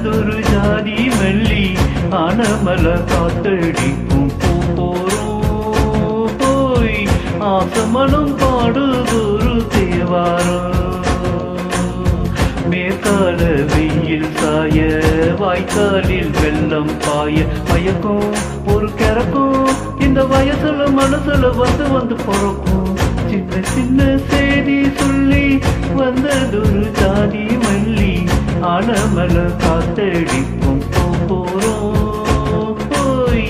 வந்ததொரு ஜாதி மல்லி ஆனமல காத்தடிக்கும் போறோம் போய் ஆசமனம் பாடுதொரு தேவாரம் மேற்கால வெயில் சாய வாய்க்காலில் வெள்ளம் பாய மயக்கும் ஒரு கிறக்கும் இந்த வயசுல மனசுல வந்து வந்து பிறக்கும் சின்ன சின்ன செய்தி சொல்லி வந்ததொரு ஜாதி மல்லி ஆனமல காத்தடிக்கும் போறோம் போய்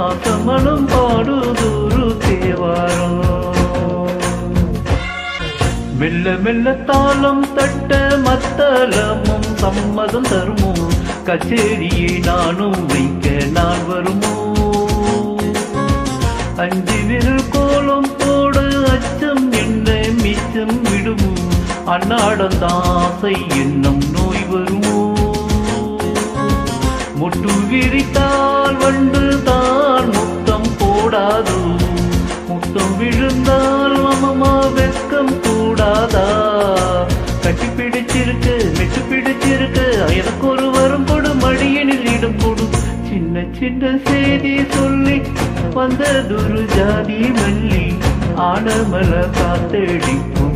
ஆசமனம் பாடுதொரு தேவாரம் மெல்ல மெல்ல தாளம் தட்ட மத்தளமும் சம்மதம் தருமோ கச்சேரியை நானும் வைக்க நான் வருமோ அஞ்சு விரல் கோலம் போட அச்சம் என்ன மிச்சம் விடுமோ அன்னாடம் தாசை என்னும் நோய் வருமோ முட்டு விரித்தால் வண்டு தான் முத்தம் போடாதோ முத்தம் விழுந்தால் அம்மா வெக்கம் கூடாதா கட்டி பிடிச்சிருக்கு மெட்டு பிடிச்சிருக்கு எனக்கு ஒரு வரம் கொடு மடியனில் இடம் கொடு சின்ன சின்ன செய்தி சொல்லி வந்ததொரு ஜாதி மல்லி ஆனமல காத்தடிக்கும்